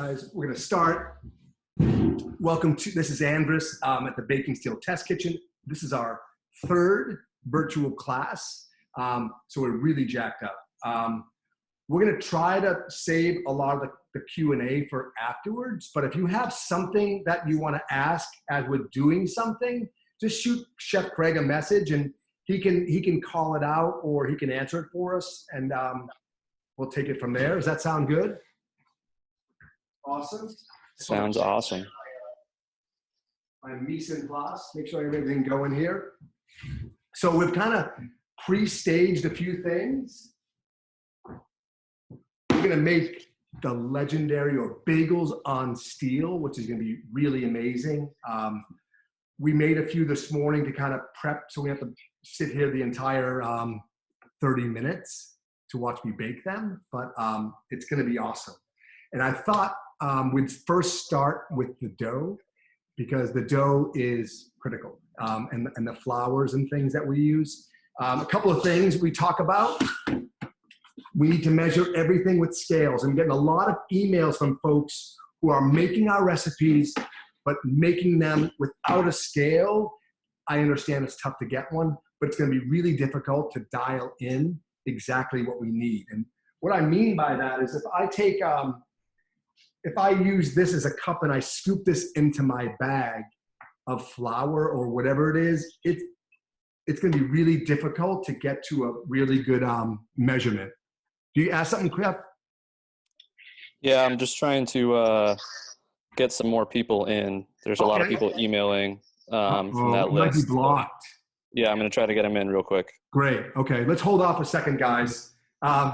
guys. We're going to start. Welcome to, this is Andres at the Baking Steel Test Kitchen. This is our third virtual class, so we're really jacked up. We're going to try to save a lot of the Q&A for afterwards, but if you have something that you want to ask as we're doing something, just shoot Chef Craig a message and he can call it out or he can answer it for us, and we'll take it from there. Does that sound good? Awesome. Sounds awesome. My mise en place, make sure everything going here. So we've kind of pre-staged a few things. We're gonna make the legendary or bagels on steel, which is gonna be really amazing. We made a few this morning to kind of prep, so we have to sit here the entire 30 minutes to watch me bake them, but it's gonna be awesome. And I thought we'd first start with the dough, because the dough is critical, and the flours and things that we use. A couple of things we talk about. We need to measure everything with scales. I'm getting a lot of emails from folks who are making our recipes, but making them without a scale. I understand it's tough to get one, but it's gonna be really difficult to dial in exactly what we need. And what I mean by that is if I take, if I use this as a cup and I scoop this into my bag of flour or whatever it is, it's gonna be really difficult to get to a really good measurement. Do you ask something, Cliff? Yeah, I'm just trying to get some more people in. There's a lot of people emailing from that list. Might be blocked. Yeah, I'm gonna try to get them in real quick. Great, okay, let's hold off a second, guys,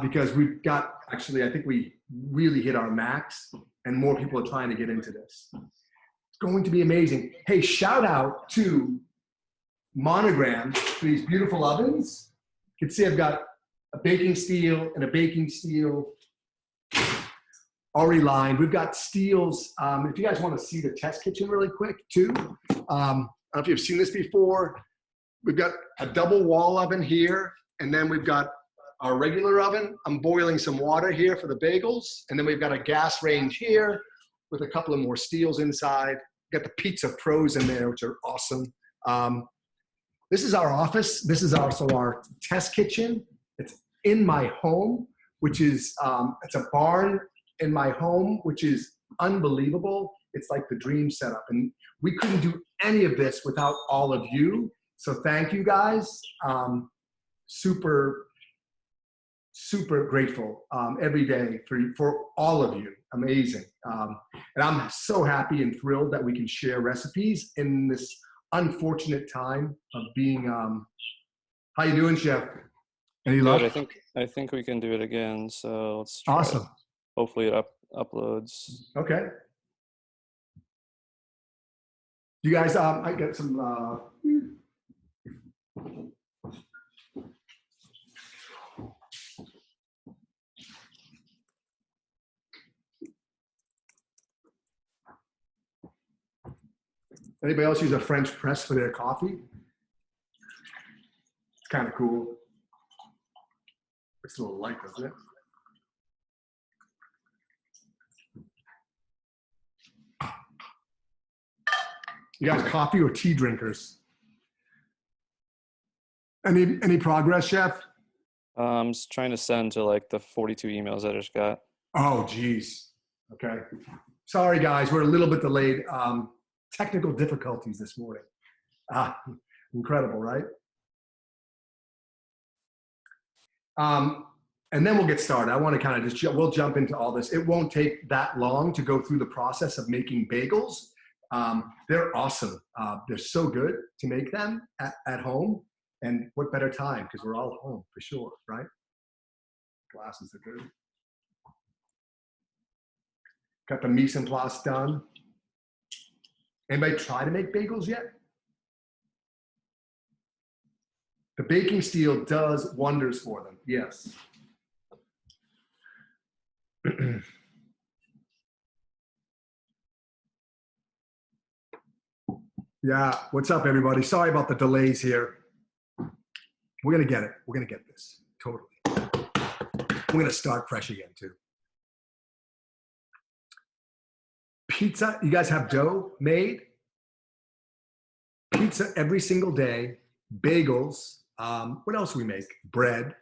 because we've got, actually, I think we really hit our max and more people are trying to get into this. It's going to be amazing. Hey, shout out to Monogram for these beautiful ovens. You can see I've got a baking steel and a baking steel already lined. We've got steels. If you guys want to see the test kitchen really quick too. I don't know if you've seen this before. We've got a double wall oven here, and then we've got our regular oven. I'm boiling some water here for the bagels, and then we've got a gas range here with a couple of more steels inside. Got the Pizza Pros in there, which are awesome. This is our office. This is also our test kitchen. It's in my home, which is, it's a barn in my home, which is unbelievable. It's like the dream setup. And we couldn't do any of this without all of you. So thank you guys. Super grateful every day for all of you. Amazing. And I'm so happy and thrilled that we can share recipes in this unfortunate time of being, how you doing, Chef? Any luck? I think we can do it again. So let's try. Awesome. Hopefully it uploads. Okay. You guys, I got some, anybody else use a French press for their coffee? It's kind of cool. It's a little light, doesn't it? You guys coffee or tea drinkers? Any progress, Chef? I'm just trying to send to like the 42 emails I just got. Oh, geez. Okay. Sorry, guys. We're a little bit delayed. Technical difficulties this morning. Incredible, right? And then we'll get started. I want to kind of just, we'll jump into all this. It won't take that long to go through the process of making bagels. They're awesome. They're so good to make them at home. And what better time? Because we're all home for sure, right? Glasses are good. Got the mise en place done. Anybody try to make bagels yet? The baking steel does wonders for them, yes. Yeah, what's up, everybody? Sorry about the delays here. We're gonna get it. We're gonna get this, totally. We're gonna start fresh again, too. Pizza, you guys have dough made? Pizza every single day, bagels. What else do we make? Bread.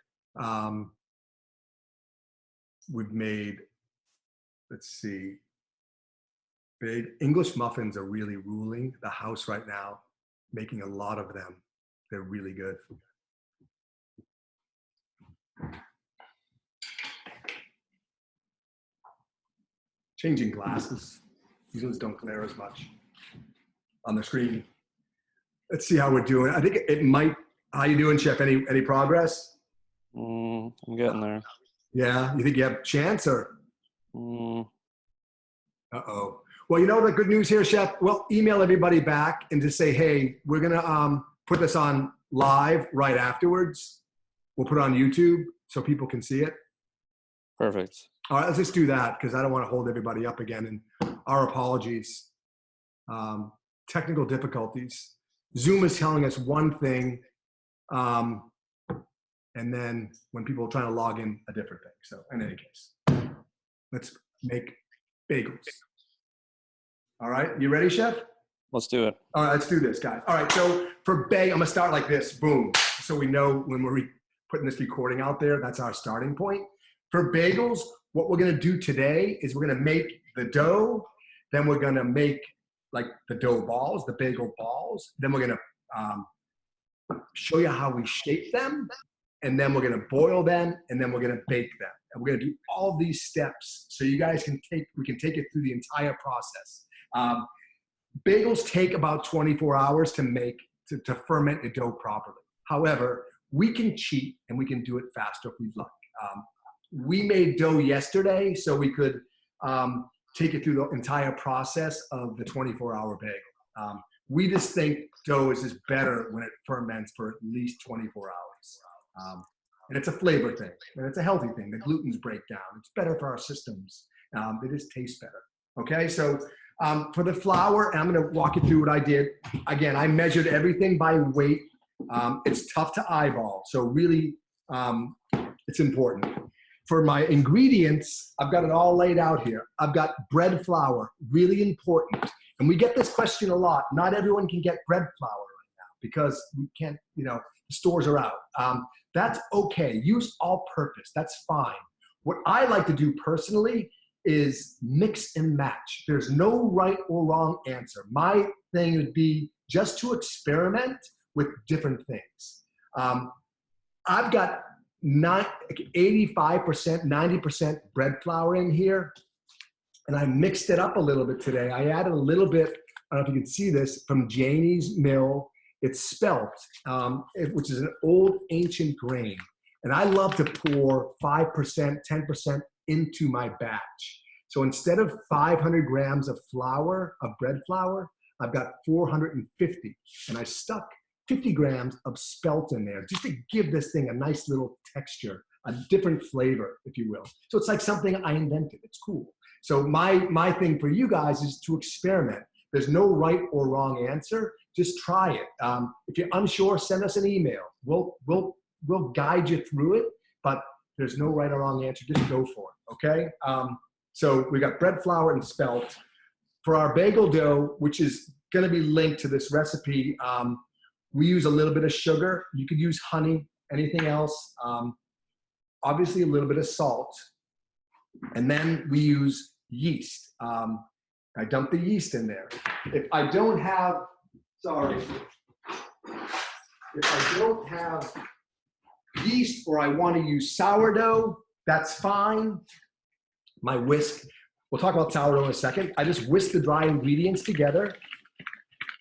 We've made, let's see, big English muffins are really ruling the house right now, making a lot of them. They're really good. Changing glasses. These ones don't glare as much on the screen. Let's see how we're doing. I think it might. How you doing, Chef? Any progress? I'm getting there. Yeah. You think you have a chance or? Mm. Uh-oh. Well, you know the good news here, Chef? We'll email everybody back and just say, hey, we're going to put this on live right afterwards. We'll put it on YouTube so people can see it. Perfect. All right, let's just do that because I don't want to hold everybody up again. And our apologies. Technical difficulties. Zoom is telling us one thing, and then when people are trying to log in, a different thing. So in any case, let's make bagels. All right, you ready, Chef? Let's do it. All right, let's do this, guys. All right, so for bagel, I'm gonna start like this, boom. So we know when we're putting this recording out there, that's our starting point. For bagels, what we're gonna do today is we're gonna make the dough, then we're gonna make like the dough balls, the bagel balls. Then we're gonna show you how we shape them, and then we're gonna boil them, and then we're gonna bake them. And we're gonna do all these steps so you guys we can take it through the entire process. Bagels take about 24 hours to make, to ferment the dough properly. However, we can cheat and we can do it faster if we'd like. We made dough yesterday so we could take it through the entire process of the 24-hour bagel. We just think dough is just better when it ferments for at least 24 hours. And it's a flavor thing, and it's a healthy thing. The glutens break down. It's better for our systems. They just taste better. Okay, so for the flour, and I'm gonna walk you through what I did. Again, I measured everything by weight. It's tough to eyeball, so really it's important. For my ingredients, I've got it all laid out here. I've got bread flour, really important. And we get this question a lot. Not everyone can get bread flour right now because we can't, the stores are out. That's okay. Use all purpose. That's fine. What I like to do personally is mix and match. There's no right or wrong answer. My thing would be just to experiment with different things. I've got 85%, 90% bread flour in here. And I mixed it up a little bit today. I added a little bit, I don't know if you can see this, from Janie's Mill. It's spelt, which is an old ancient grain. And I love to pour 5%, 10% into my batch. So instead of 500 grams of flour, of bread flour, I've got 450. And I stuck 50 grams of spelt in there just to give this thing a nice little texture, a different flavor, if you will. So it's like something I invented. It's cool. So my thing for you guys is to experiment. There's no right or wrong answer. Just try it. If you're unsure, send us an email. We'll guide you through it, but there's no right or wrong answer. Just go for it, okay? So we got bread flour and spelt. For our bagel dough, which is gonna be linked to this recipe, we use a little bit of sugar. You could use honey, anything else. Obviously a little bit of salt. And then we use yeast. I dump the yeast in there. If I don't have yeast or I want to use sourdough, that's fine. My whisk, we'll talk about sourdough in a second. I just whisk the dry ingredients together,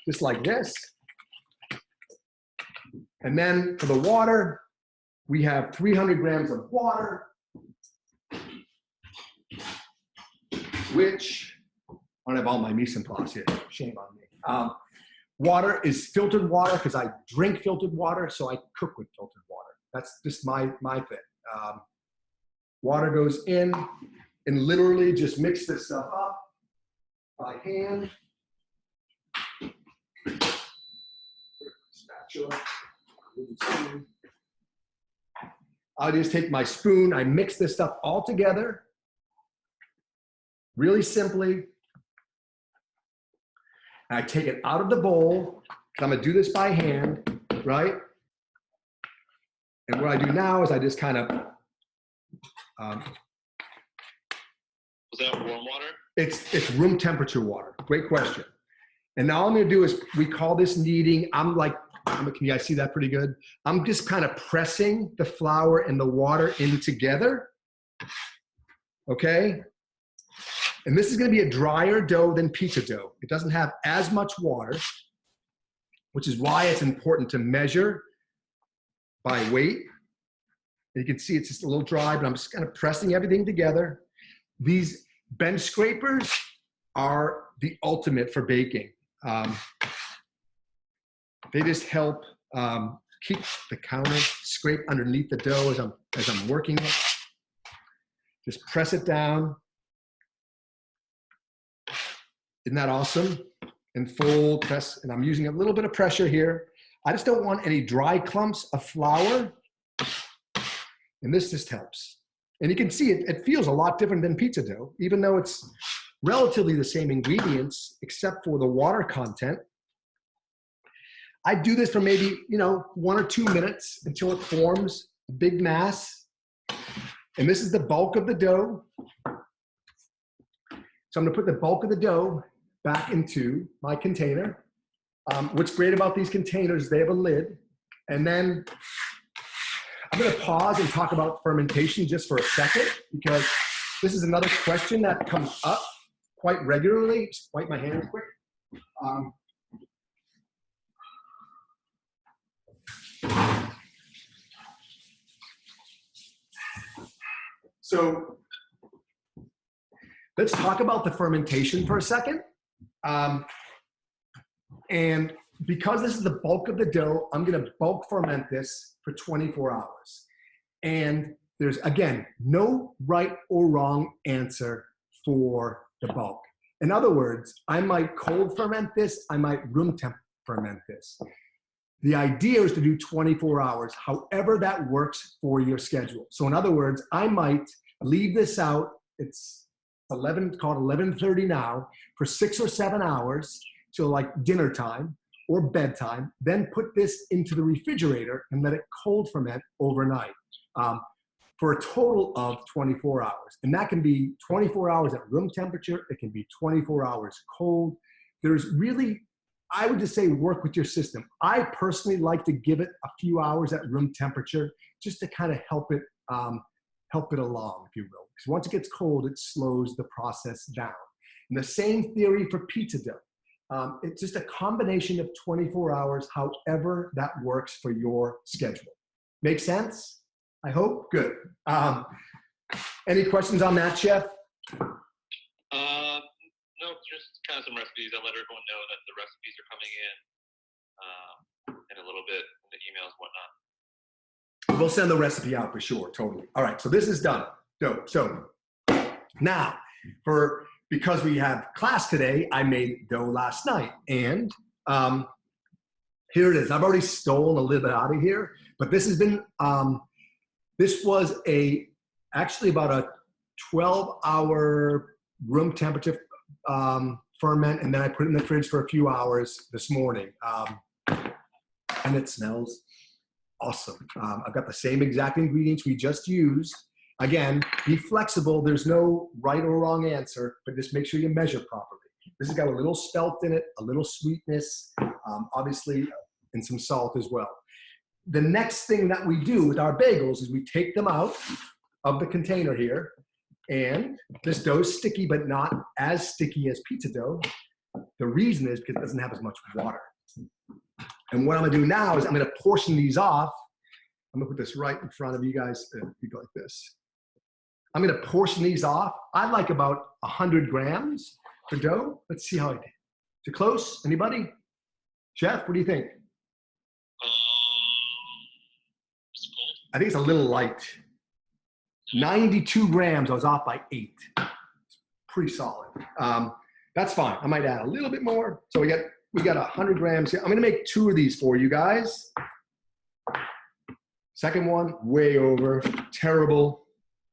just like this. And then for the water, we have 300 grams of water, which, I don't have all my mise en place here, shame on me. Water is filtered water because I drink filtered water, so I cook with filtered water. That's just my thing. Water goes in and literally just mix this stuff up by hand. Spatula. I'll just take my spoon, I mix this stuff all together, really simply, and I take it out of the bowl, because I'm gonna do this by hand, right? And what I do now is I just kind of, was that warm water? It's room temperature water. Great question. And now all I'm gonna do is, we call this kneading. Can you guys see that pretty good? I'm just kind of pressing the flour and the water in together, okay? And this is gonna be a drier dough than pizza dough. It doesn't have as much water, which is why it's important to measure by weight. And you can see it's just a little dry, but I'm just kind of pressing everything together. These bench scrapers are the ultimate for baking. They just help keep the counter scrape underneath the dough as I'm working it. Just press it down. Isn't that awesome? And full press, and I'm using a little bit of pressure here. I just don't want any dry clumps of flour. And this just helps. And you can see it feels a lot different than pizza dough, even though it's relatively the same ingredients, except for the water content. I do this for maybe, 1 or 2 minutes until it forms a big mass. And this is the bulk of the dough. So I'm gonna put the bulk of the dough back into my container. What's great about these containers, they have a lid. And then I'm gonna pause and talk about fermentation just for a second, because this is another question that comes up quite regularly. Just wipe my hands quick. So let's talk about the fermentation for a second. And because this is the bulk of the dough, I'm gonna bulk ferment this for 24 hours. And there's, again, no right or wrong answer for the bulk. In other words, I might cold ferment this, I might room temp ferment this. The idea is to do 24 hours, however that works for your schedule. So in other words, I might leave this out, it's called 11:30 now, for 6 or 7 hours till like dinner time or bedtime, then put this into the refrigerator and let it cold ferment overnight for a total of 24 hours. And that can be 24 hours at room temperature, it can be 24 hours cold. There's really, I would just say work with your system. I personally like to give it a few hours at room temperature just to kind of help it along, if you will. Because once it gets cold, it slows the process down. And the same theory for pizza dough. It's just a combination of 24 hours, however that works for your schedule. Make sense? I hope? Good. Any questions on that, Chef? No, just kind of some recipes. I'll let everyone know that the recipes are coming in a little bit, the emails, whatnot. We'll send the recipe out for sure, totally. All right, so this is done. So now, because we have class today, I made dough last night, and here it is. I've already stolen a little bit out of here, but this has been, this was actually about a 12-hour room temperature ferment, and then I put it in the fridge for a few hours this morning, and it smells awesome. I've got the same exact ingredients we just used. Again, be flexible. There's no right or wrong answer, but just make sure you measure properly. This has got a little spelt in it, a little sweetness, obviously, and some salt as well. The next thing that we do with our bagels is we take them out of the container here, and this dough is sticky, but not as sticky as pizza dough. The reason is because it doesn't have as much water. And what I'm gonna do now is I'm gonna portion these off. I'm gonna put this right in front of you guys. You go like this. I'm gonna portion these off. I like about 100 grams for dough. Let's see how I did. Is it close? Anybody? Chef, what do you think? I think it's a little light. 92 grams, I was off by 8. It's pretty solid. That's fine. I might add a little bit more. So we got 100 grams here. I'm gonna make 2 of these for you guys. Second one, way over. Terrible.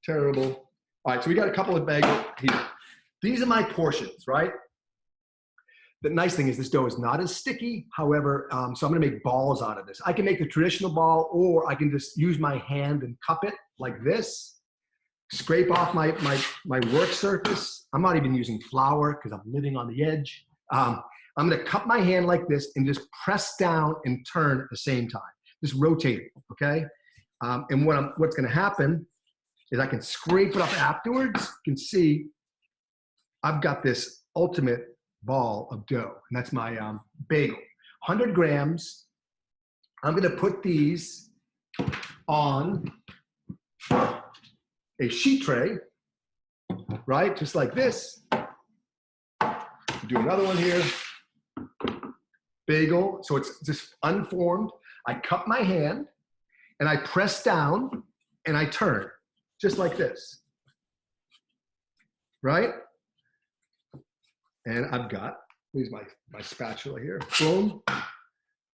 All right, so we got a couple of bagels here. These are my portions, right? The nice thing is this dough is not as sticky. However, so I'm gonna make balls out of this. I can make the traditional ball, or I can just use my hand and cup it like this, scrape off my work surface. I'm not even using flour because I'm living on the edge. I'm gonna cup my hand like this and just press down and turn at the same time. Just rotate it, okay? And what's gonna happen is I can scrape it up afterwards. You can see I've got this ultimate ball of dough, and that's my bagel. 100 grams. I'm gonna put these on a sheet tray, right? Just like this. Do another one here. Bagel, so it's just unformed. I cup my hand and I press down and I turn, just like this, right? And I've got, here's my spatula here, boom,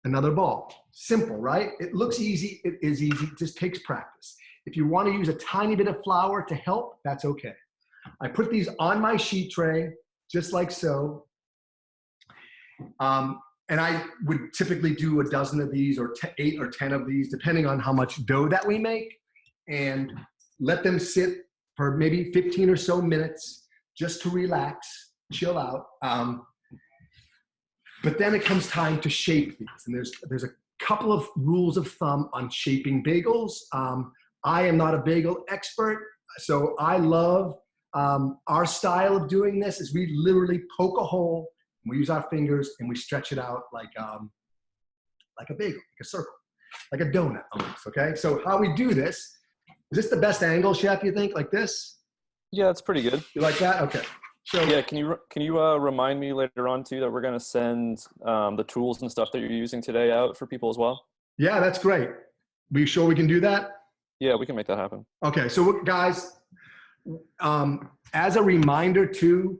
another ball. Simple, right? It looks easy, it is easy, it just takes practice. If you want to use a tiny bit of flour to help, that's okay. I put these on my sheet tray, just like so. And I would typically do a dozen of these, or 8 or 10 of these, depending on how much dough that we make, and let them sit for maybe 15 or so minutes just to relax, chill out. But then it comes time to shape these. And there's a couple of rules of thumb on shaping bagels. I am not a bagel expert, so I love our style of doing this is we literally poke a hole, we use our fingers, and we stretch it out like a bagel, like a circle, like a donut almost, okay? So how we do this, is this the best angle, Chef, you think, like this? Yeah, it's pretty good. You like that? Okay. So yeah, can you remind me later on too that we're gonna send the tools and stuff that you're using today out for people as well? Yeah, that's great. We sure we can do that? Yeah, we can make that happen. Okay, so guys, as a reminder too,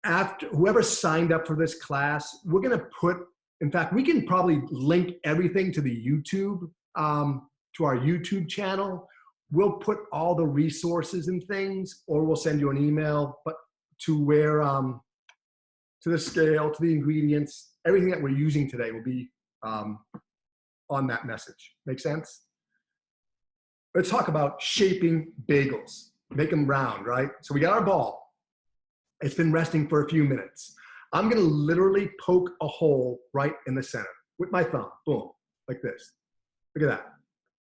after whoever signed up for this class, we're gonna put, in fact, we can probably link everything to the YouTube, to our YouTube channel. We'll put all the resources and things, or we'll send you an email, but to where, to the scale, to the ingredients, everything that we're using today will be on that message. Make sense? Let's talk about shaping bagels. Make them round, right? So we got our ball. It's been resting for a few minutes. I'm gonna literally poke a hole right in the center with my thumb, boom, like this. Look at that.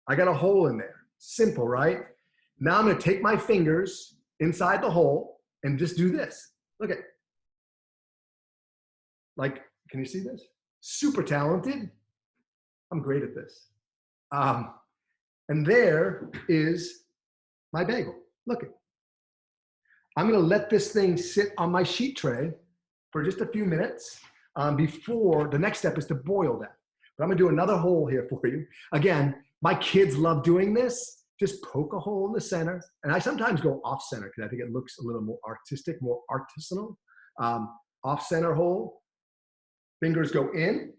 I got a hole in there. Simple, right? Now I'm gonna take my fingers inside the hole and just do this. Look at, like, can you see this? Super talented. I'm great at this. And there is my bagel. Look at. I'm gonna let this thing sit on my sheet tray for just a few minutes before the next step is to boil that. But I'm gonna do another hole here for you. Again, my kids love doing this. Just poke a hole in the center. And I sometimes go off center because I think it looks a little more artistic, more artisanal. Off center hole, fingers go in.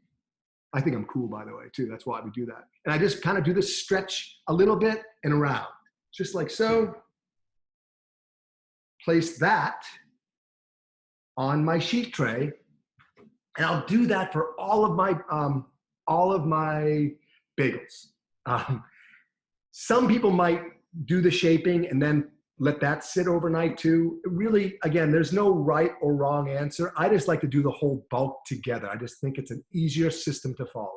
I think I'm cool, by the way, too. That's why we do that. And I just kind of do this stretch a little bit and around, just like so. Place that on my sheet tray, and I'll do that for all of my bagels. Some people might do the shaping and then let that sit overnight too. Really, again, there's no right or wrong answer. I just like to do the whole bulk together. I just think it's an easier system to follow.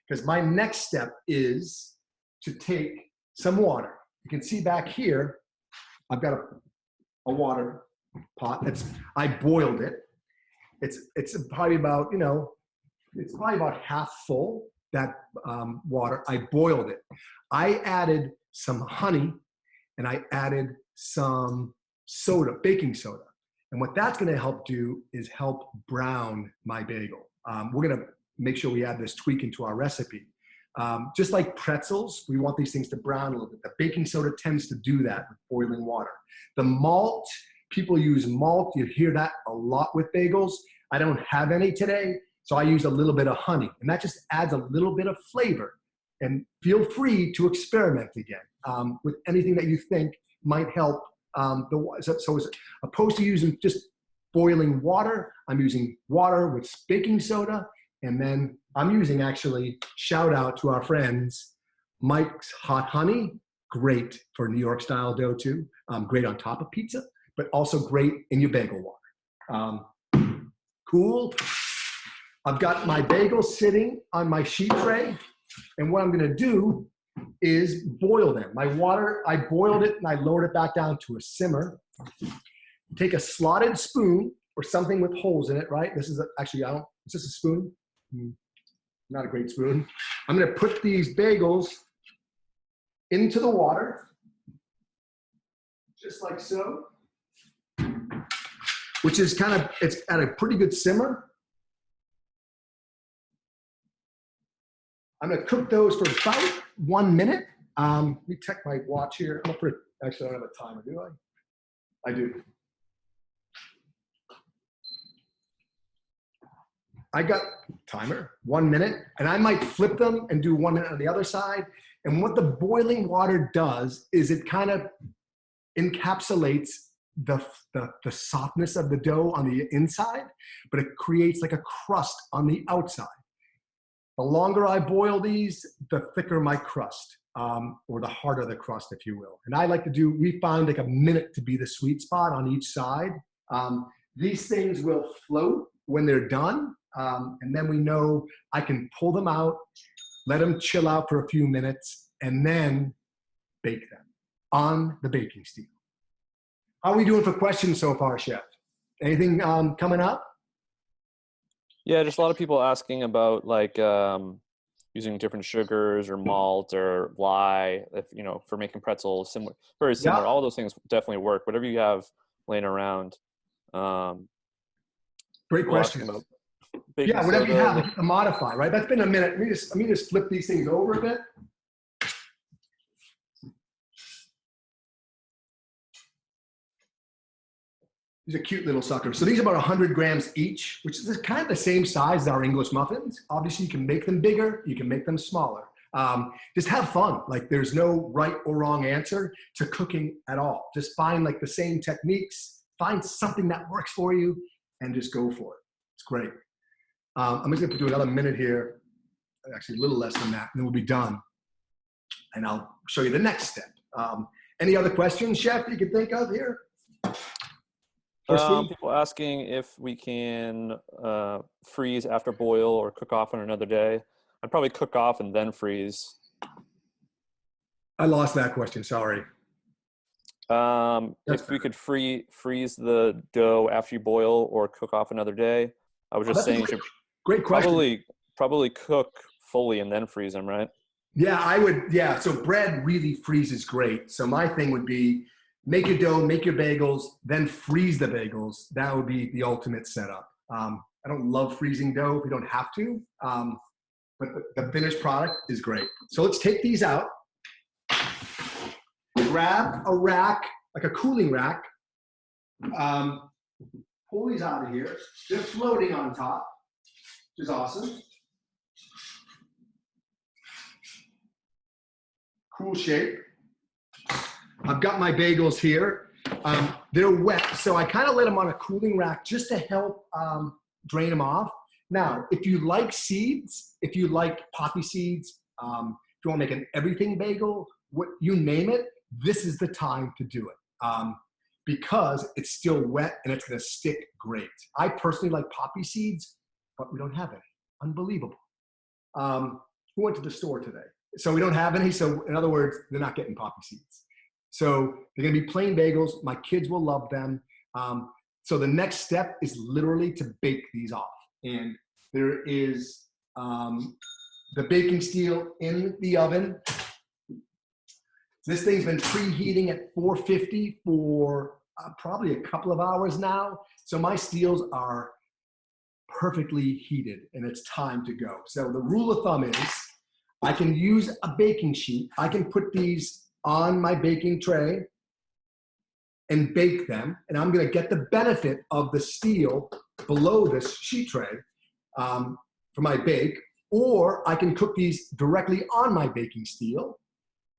Because my next step is to take some water. You can see back here, I've got a water pot. I boiled it. It's probably about, it's probably about half full, that water. I boiled it. I added some honey and I added some soda, baking soda. And what that's gonna help do is help brown my bagel. We're gonna make sure we add this tweak into our recipe. Just like pretzels, we want these things to brown a little bit. The baking soda tends to do that with boiling water. The malt, people use malt. You hear that a lot with bagels. I don't have any today, so I use a little bit of honey. And that just adds a little bit of flavor. And feel free to experiment again with anything that you think might help. So as opposed to using just boiling water. I'm using water with baking soda. And then I'm using, actually, shout out to our friends, Mike's Hot Honey. Great for New York style dough too. Great on top of pizza, but also great in your bagel water. Cool. I've got my bagels sitting on my sheet tray. And what I'm gonna do is boil them. My water, I boiled it and I lowered it back down to a simmer. Take a slotted spoon or something with holes in it, right? This is actually, is this a spoon? Not a great spoon. I'm gonna put these bagels into the water, just like so, which is it's at a pretty good simmer. I'm gonna cook those for about 1 minute. Let me check my watch here. I'm gonna put, actually, I don't have a timer, do I? I do. I got timer, 1 minute, and I might flip them and do 1 minute on the other side. And what the boiling water does is it kind of encapsulates the softness of the dough on the inside, but it creates like a crust on the outside. The longer I boil these, the thicker my crust, or the harder the crust, if you will. And I like to do, we find like a minute to be the sweet spot on each side. These things will float when they're done. And then we know I can pull them out, let them chill out for a few minutes, and then bake them on the baking steel. How are we doing for questions so far, Chef? Anything coming up? Yeah, just a lot of people asking about like using different sugars or malt or lye, if for making pretzels, similar, very similar. Yeah. All those things definitely work. Whatever you have laying around. Great question. Yeah, whatever you have, like, modify, right? That's been a minute. Let me just flip these things over a bit. These are cute little suckers. So these are about 100 grams each, which is kind of the same size as our English muffins. Obviously, you can make them bigger. You can make them smaller. Just have fun. Like, there's no right or wrong answer to cooking at all. Just find like the same techniques. Find something that works for you and just go for it. It's great. I'm just gonna do another minute here, actually a little less than that, and then we'll be done. And I'll show you the next step. Any other questions, Chef, that you can think of here? People asking if we can freeze after boil or cook off on another day. I'd probably cook off and then freeze. I lost that question, sorry. If we could freeze the dough after you boil or cook off another day. I was just saying you should great question. Probably cook fully and then freeze them, right? Yeah, I would. Yeah, so bread really freezes great. So my thing would be make your dough, make your bagels, then freeze the bagels. That would be the ultimate setup. I don't love freezing dough if you don't have to, but the finished product is great. So let's take these out. Grab a rack, like a cooling rack. Pull these out of here. They're floating on top, which is awesome. Cool shape. I've got my bagels here. They're wet, so I kind of let them on a cooling rack just to help drain them off. Now, if you like seeds, if you like poppy seeds, if you want to make an everything bagel, what you name it, this is the time to do it. Because it's still wet and it's going to stick great. I personally like poppy seeds, but we don't have any. Unbelievable. We went to the store today, so we don't have any. So in other words, they're not getting poppy seeds. So they're going to be plain bagels. My kids will love them. So the next step is literally to bake these off. And there is the baking steel in the oven. This thing's been preheating at 450 for probably a couple of hours now. So my steels are perfectly heated and it's time to go. So the rule of thumb is I can use a baking sheet. I can put these on my baking tray and bake them. And I'm gonna get the benefit of the steel below this sheet tray for my bake. Or I can cook these directly on my baking steel.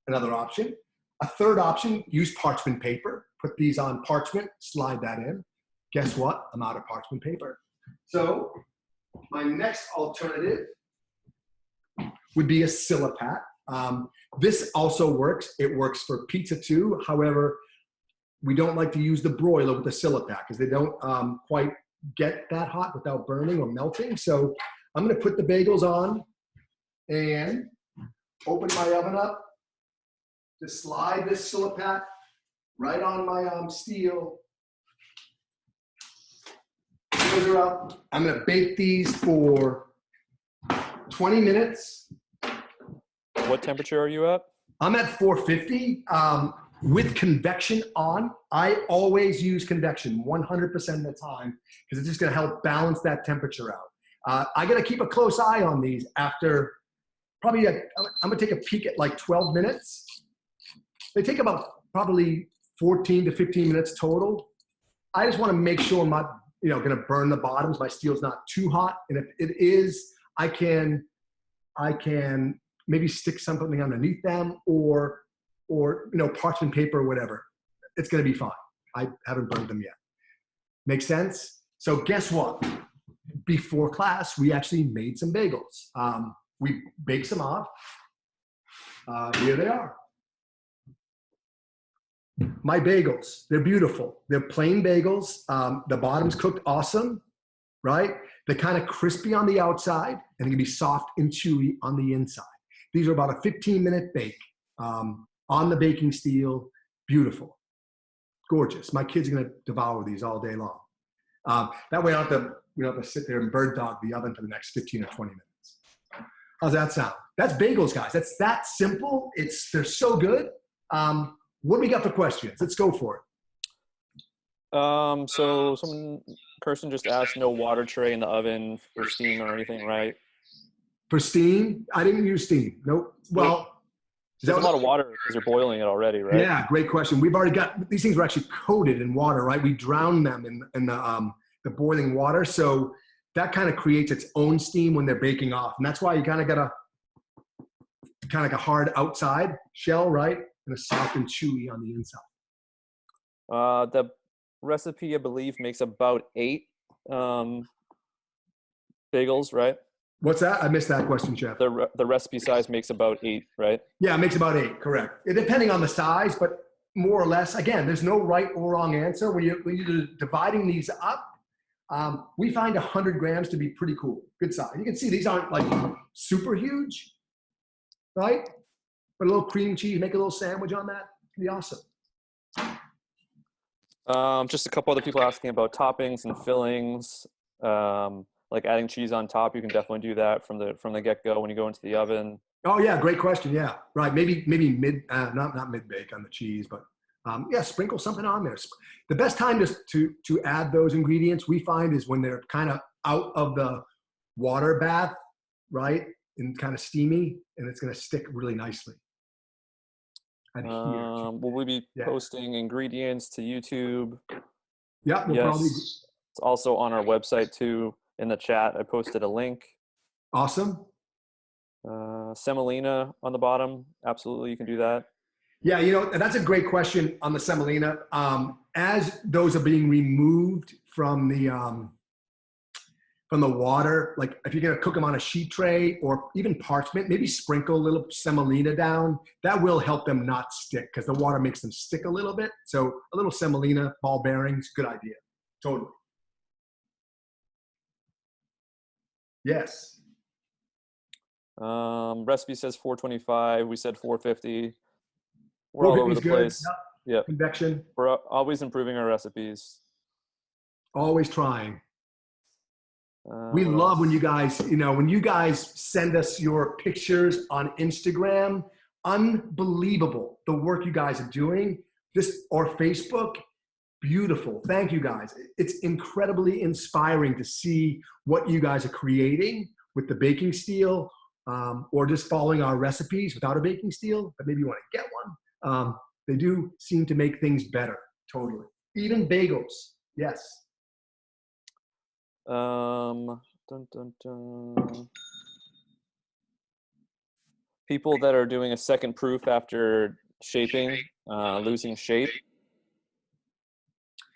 Another option. A third option, use parchment paper. Put these on parchment, slide that in. guess what? I'm out of parchment paper. So my next alternative would be a Silapat. This also works. It works for pizza too. However, we don't like to use the broiler with the Silapat because they don't quite get that hot without burning or melting. So I'm going to put the bagels on and open my oven up. Just slide this Silapat right on my steel. Those are up. I'm going to bake these for 20 minutes. What temperature are you at? I'm at 450 with convection on. I always use convection 100% of the time because it's just going to help balance that temperature out. I got to keep a close eye on these after probably, I'm going to take a peek at like 12 minutes. They take about probably 14 to 15 minutes total. I just want to make sure I'm not, going to burn the bottoms. My steel's not too hot. And if it is, I can maybe stick something underneath them or parchment paper or whatever. It's going to be fine. I haven't burned them yet. Make sense? So guess what? Before class, we actually made some bagels. We baked some off. Here they are. My bagels, they're beautiful. They're plain bagels. The bottom's cooked awesome, right? They're kind of crispy on the outside and they're gonna be soft and chewy on the inside. These are about a 15-minute bake on the baking steel. Beautiful, gorgeous. My kids are gonna devour these all day long. That way we don't have to sit there and bird dog the oven for the next 15 or 20 minutes. How's that sound? That's bagels, guys. That's that simple. They're so good. What do we got for questions? Let's go for it. So person just asked, no water tray in the oven for steam or anything, right? For steam, I didn't use steam. Nope. Well, there's a lot of water because you're boiling it already, right? Yeah, great question. We've already got, these things are actually coated in water, right? We drown them in the boiling water. So that kind of creates its own steam when they're baking off. And that's why you kind of got like a hard outside shell, right? And a soft and chewy on the inside. The recipe, I believe, makes about 8 bagels, right? What's that? I missed that question, Chef. The recipe size makes about 8, right? Yeah, it makes about 8, correct. Depending on the size, but more or less, again, there's no right or wrong answer. When you're dividing these up, we find 100 grams to be pretty cool. Good size. You can see these aren't like super huge, right? But a little cream cheese, make a little sandwich on that. It'd be awesome. Just a couple other people asking about toppings and fillings. Like adding cheese on top, you can definitely do that from the get-go when you go into the oven. Oh yeah, great question. Yeah, right. Maybe not mid bake on the cheese, but yeah, sprinkle something on there. The best time to add those ingredients we find is when they're kind of out of the water bath, right, and kind of steamy, and it's going to stick really nicely. Will we be posting ingredients to YouTube? Yeah, we'll probably. It's also on our website too. In the chat, I posted a link. Awesome. Semolina on the bottom. Absolutely, you can do that. Yeah, that's a great question on the semolina. As those are being removed from the water, like if you're gonna cook them on a sheet tray or even parchment, maybe sprinkle a little semolina down. That will help them not stick because the water makes them stick a little bit. So a little semolina, ball bearings, good idea. Totally. Yes. Recipe says 425. We said 450. We're all over the place. Yeah. Convection. We're always improving our recipes. Always trying. We love when you guys, when you guys send us your pictures on Instagram. Unbelievable the work you guys are doing. Or Facebook. Beautiful. Thank you guys. It's incredibly inspiring to see what you guys are creating with the baking steel, or just following our recipes without a baking steel, but maybe you want to get one. They do seem to make things better. Totally. Even bagels. Yes. People that are doing a second proof after shaping, losing shape.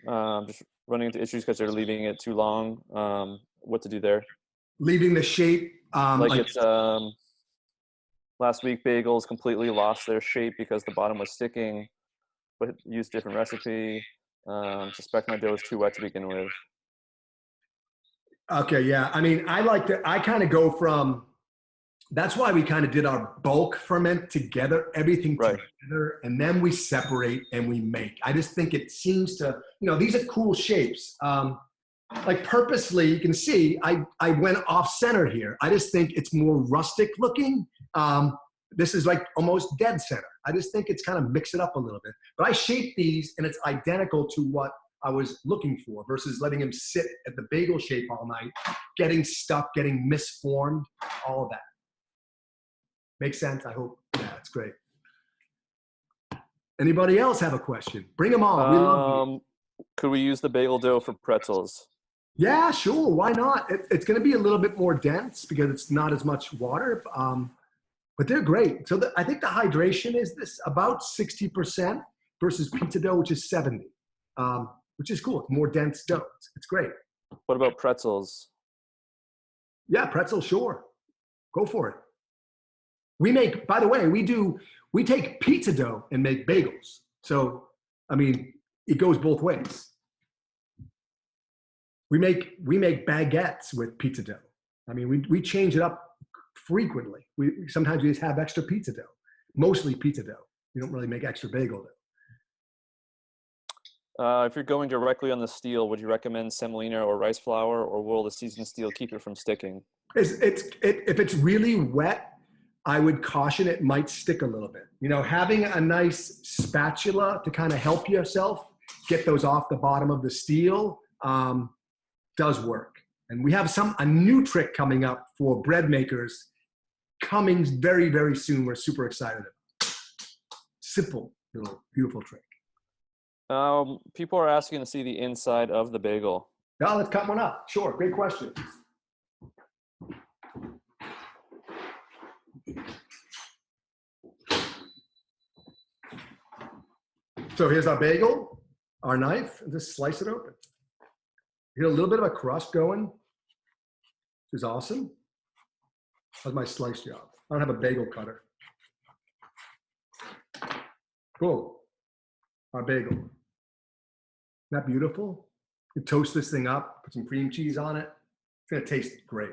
Just running into issues because they're leaving it too long? What to do there? Leaving the shape. Like it's last week bagels completely lost their shape because the bottom was sticking, but used different recipe. Suspect my dough is too wet to begin with. Okay, yeah. I mean, I kind of go from, that's why we kind of did our bulk ferment together, everything Right. together, and then we separate and we make. I just think it seems to, these are cool shapes. Like purposely, you can see I went off center here. I just think it's more rustic looking. This is like almost dead center. I just think it's kind of mix it up a little bit. But I shaped these and it's identical to what I was looking for versus letting him sit at the bagel shape all night, getting stuck, getting misformed, all of that. Makes sense, I hope. Yeah, that's great. Anybody else have a question? Bring them on. We love you. Could we use the bagel dough for pretzels? Yeah, sure. Why not? It's going to be a little bit more dense because it's not as much water, but they're great. So I think the hydration is this about 60% versus pizza dough, which is 70, which is cool. It's more dense dough. It's great. What about pretzels? Yeah, pretzel, sure. Go for it. We make, by the way, we take pizza dough and make bagels. So, I mean, it goes both ways. We make baguettes with pizza dough. I mean, we change it up frequently. Sometimes we just have extra pizza dough, mostly pizza dough. We don't really make extra bagel dough. If you're going directly on the steel, would you recommend semolina or rice flour, or will the seasoned steel keep it from sticking? If it's really wet, I would caution it might stick a little bit. Having a nice spatula to kind of help yourself get those off the bottom of the steel does work. And we have a new trick coming up for bread makers coming very, very soon. We're super excited about. Simple, little, beautiful trick. People are asking to see the inside of the bagel. Yeah, let's cut one up. Sure, great question. So here's our bagel, our knife, and just slice it open. You get a little bit of a crust going, which is awesome. That's my slice job. I don't have a bagel cutter. Cool. Our bagel. Isn't that beautiful? You toast this thing up, put some cream cheese on it. It's gonna taste great.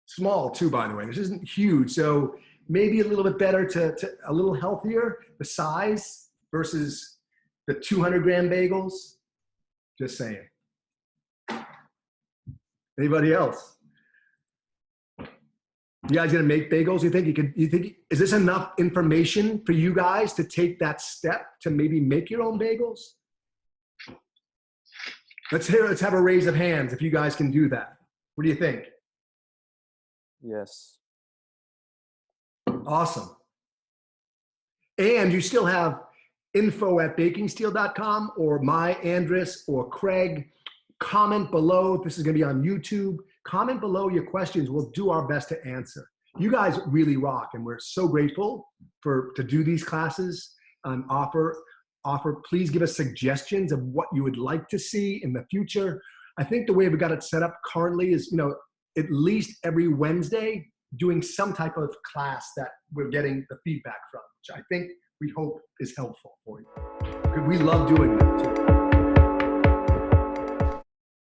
Small too, by the way. This isn't huge, so maybe a little bit better to a little healthier, the size versus the 200-gram bagels. Just saying. Anybody else? You guys gonna make bagels? You think is this enough information for you guys to take that step to maybe make your own bagels? Let's have a raise of hands if you guys can do that. What do you think? Yes. Awesome. And you still have info@bakingsteel.com or my Andres or Craig. Comment below. This is going to be on YouTube. Comment below your questions. We'll do our best to answer. You guys really rock, and we're so grateful to do these classes and offer. Please give us suggestions of what you would like to see in the future. I think the way we got it set up currently is, at least every Wednesday doing some type of class that we're getting the feedback from, which I think we hope is helpful for you. We love doing that too.